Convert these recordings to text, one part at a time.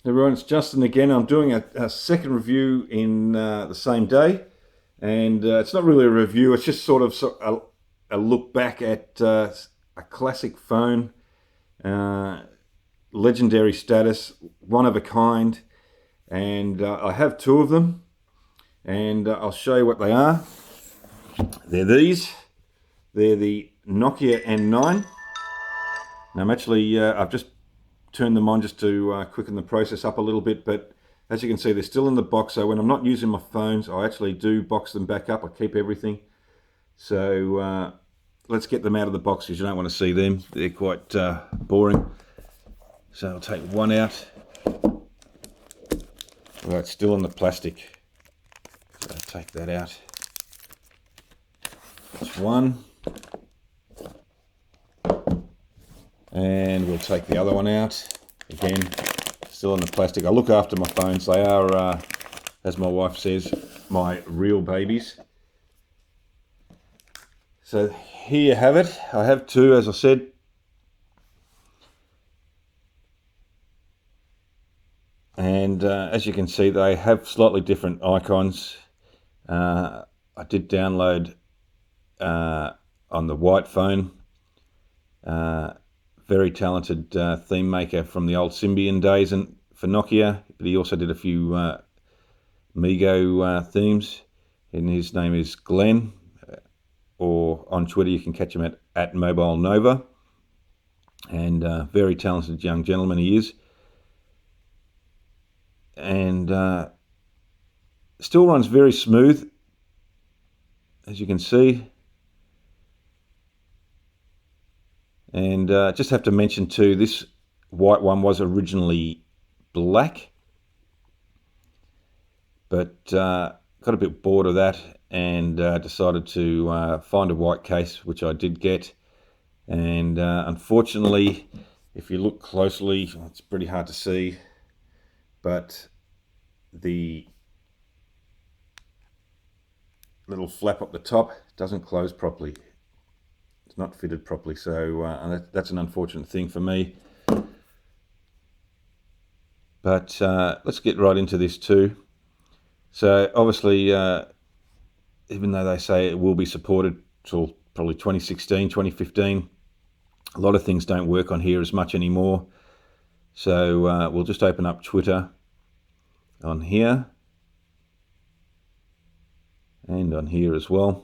Everyone, it's Justin again. I'm doing a second review in the same day, and it's not really a review, it's just sort of a look back at a classic phone, uh, legendary status, one of a kind, and I have two of them, and I'll show you what they are. They're these. They're the Nokia N9. Now I've just turned them on just to quicken the process up a little bit, but as you can see, they're still in the box. So when I'm not using my phones, I actually do box them back up. I keep everything. So let's get them out of the box because you don't want to see them. They're quite boring. So I'll take one out. Well, it's still in the plastic. So I'll take that out. That's one. And we'll take the other one out. Again, still in the plastic. I look after my phones. They are, as my wife says, my real babies. So here you have it. I have two, as I said. And as you can see, they have slightly different icons. I did download on the white phone. Very talented theme maker from the old Symbian days and for Nokia, but he also did a few Migo themes, and his name is Glenn, or on Twitter you can catch him at Mobile Nova, and very talented young gentleman he is, and still runs very smooth, as you can see. And just have to mention too, this white one was originally black, but got a bit bored of that and decided to find a white case, which I did get. And unfortunately, if you look closely, it's pretty hard to see, but the little flap up the top doesn't close properly. It's not fitted properly, so and that's an unfortunate thing for me. But let's get right into this too. So obviously, even though they say it will be supported till probably 2016, 2015, a lot of things don't work on here as much anymore. So we'll just open up Twitter on here and on here as well.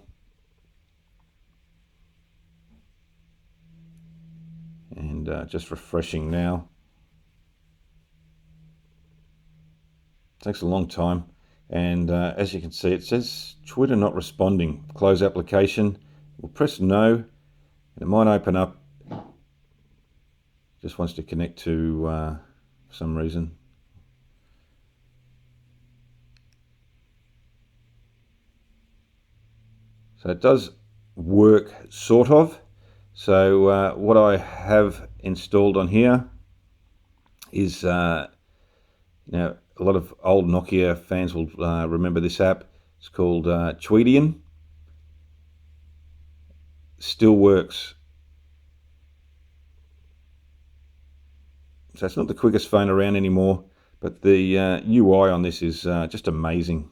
And just refreshing now. Takes a long time, and as you can see, it says Twitter not responding. Close application. We'll press no, and it might open up. Just wants to connect to for some reason. So it does work, sort of. So what I have installed on here is, now a lot of old Nokia fans will remember this app. It's called Tweetian. Still works. So it's not the quickest phone around anymore, but the UI on this is just amazing.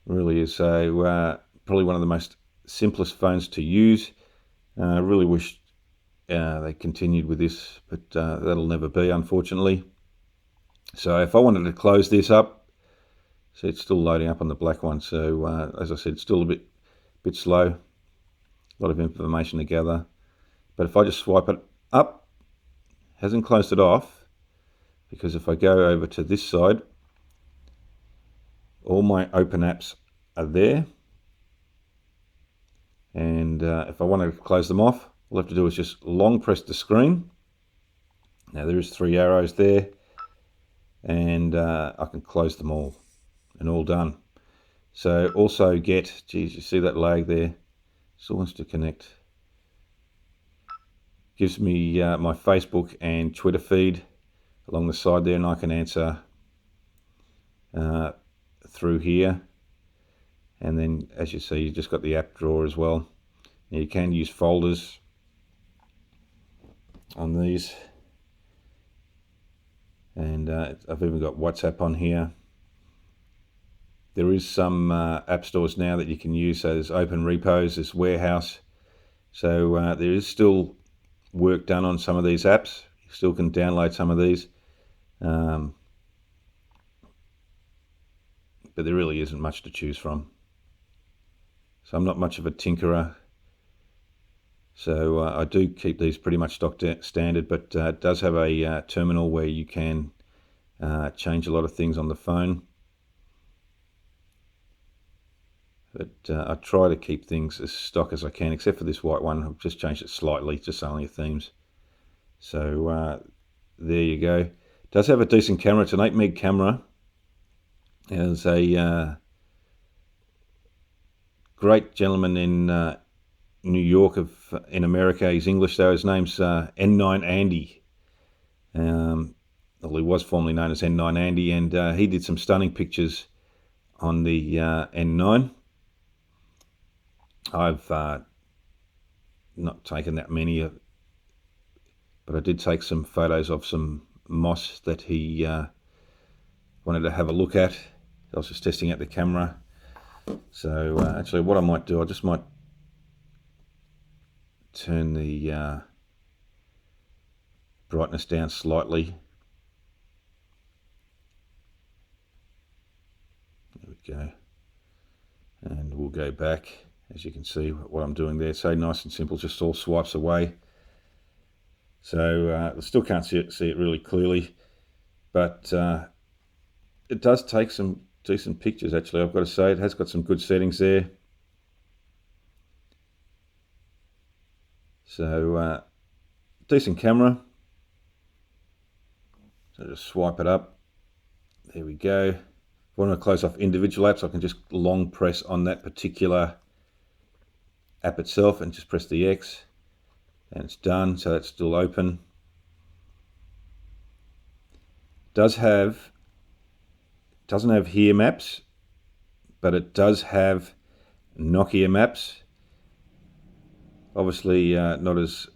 Really is. So probably one of the most simplest phones to use. I really wish they continued with this, but that'll never be, unfortunately. So if I wanted to close this up, see, it's still loading up on the black one. So as I said, still a bit slow. A lot of information to gather. But if I just swipe it up, hasn't closed it off, because if I go over to this side, all my open apps are there. And if I want to close them off, all I have to do is just long press the screen. Now there is 3 arrows there, and I can close them all, and all done. So also get, geez, you see that lag there? Still wants to connect. Gives me my Facebook and Twitter feed along the side there, and I can answer through here. And then, as you see, you just got the app drawer as well. Now you can use folders on these. and I've even got WhatsApp on here. There is some app stores now that you can use. So there's Open Repos, there's Warehouse. So there is still work done on some of these apps. You still can download some of these. But there really isn't much to choose from. So I'm not much of a tinkerer. So I do keep these pretty much stock standard, but it does have a terminal where you can change a lot of things on the phone. But I try to keep things as stock as I can, except for this white one. I've just changed it slightly, just only themes. So there you go. It does have a decent camera. It's an 8 meg camera. There's a great gentleman in New York in America. He's English though. His name's N9 Andy. Well, he was formerly known as N9 Andy, and he did some stunning pictures on the N9. I've not taken that many, but I did take some photos of some moss that he wanted to have a look at. I was just testing out the camera. So actually what I might do, I just might turn the brightness down slightly. There we go. And we'll go back. As you can see what I'm doing there. So nice and simple, just all swipes away. So I still can't see it really clearly, but it does take some decent pictures actually, I've got to say. It has got some good settings there. So decent camera. So just swipe it up. There we go. If I want to close off individual apps, I can just long press on that particular app itself and just press the X, and it's done. So it's still open. Doesn't have here maps, but it does have Nokia maps. Obviously not as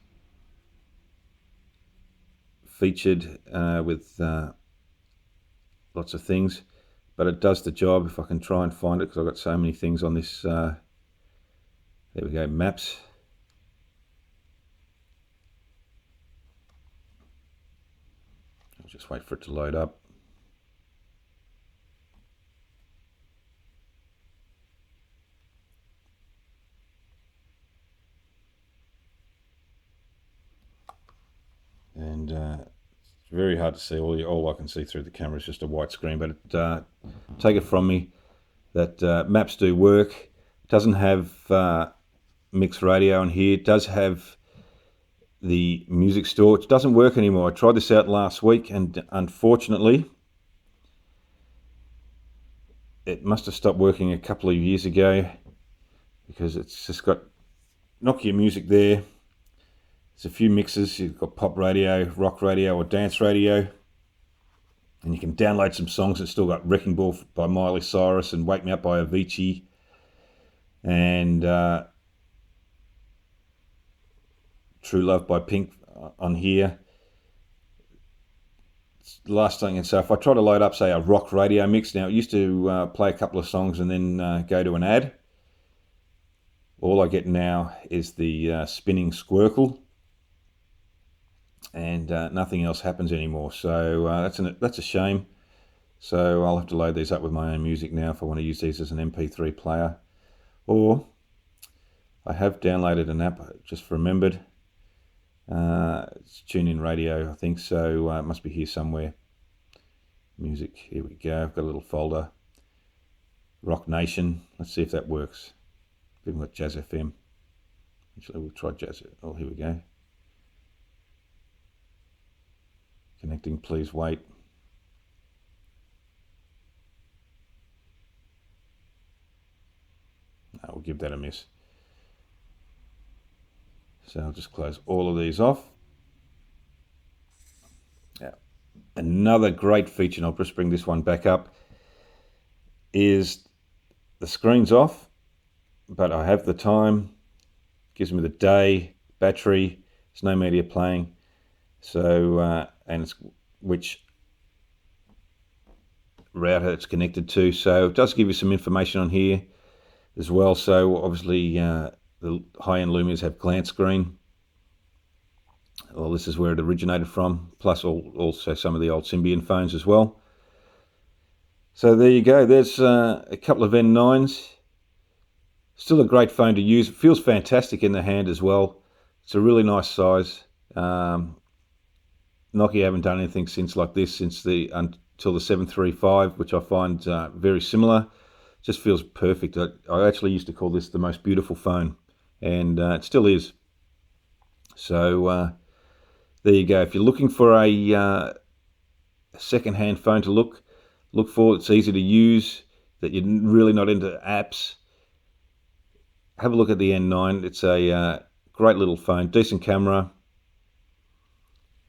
featured with lots of things, but it does the job. If I can try and find it, because I've got so many things on this. There we go, maps. I'll just wait for it to load up. And it's very hard to see. All I can see through the camera is just a white screen, but take it from me that maps do work. It doesn't have mixed radio on here. It does have the music store, which doesn't work anymore. I tried this out last week, and unfortunately it must have stopped working a couple of years ago, because it's just got Nokia music there. There's a few mixes. You've got pop radio, rock radio, or dance radio, and you can download some songs. It's still got Wrecking Ball by Miley Cyrus and Wake Me Up by Avicii, and True Love by Pink on here. Last thing, and so if I try to load up, say, a rock radio mix, now it used to play a couple of songs and then go to an ad. All I get now is the spinning squircle, and nothing else happens anymore. So that's a shame. So I'll have to load these up with my own music now if I want to use these as an MP3 player. Or I have downloaded an app, just remembered. It's TuneIn Radio, I think, so it must be here somewhere. Music, here we go. I've got a little folder. Rock Nation. Let's see if that works. We've got Jazz FM. Actually, we'll try Jazz. Oh, here we go. Connecting, please wait. No, we'll give that a miss. So I'll just close all of these off. Yeah. Another great feature, and I'll just bring this one back up, is the screen's off, but I have the time. Gives me the day, battery. There's no media playing. So and it's, which router it's connected to. So it does give you some information on here as well. So obviously the high-end Lumias have glance screen. Well, this is where it originated from, plus also some of the old Symbian phones as well. So there you go, there's a couple of N9s. Still a great phone to use. It feels fantastic in the hand as well. It's a really nice size. Nokia haven't done anything since like this until the 735, which I find very similar. Just feels perfect. I actually used to call this the most beautiful phone, and it still is. So there you go. If you're looking for a second-hand phone to look for, it's easy to use, that you're really not into apps, have a look at the N9. It's a great little phone, decent camera,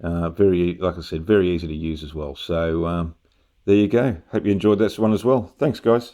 very, like I said, very easy to use as well. So there you go. Hope you enjoyed this one as well. Thanks, guys.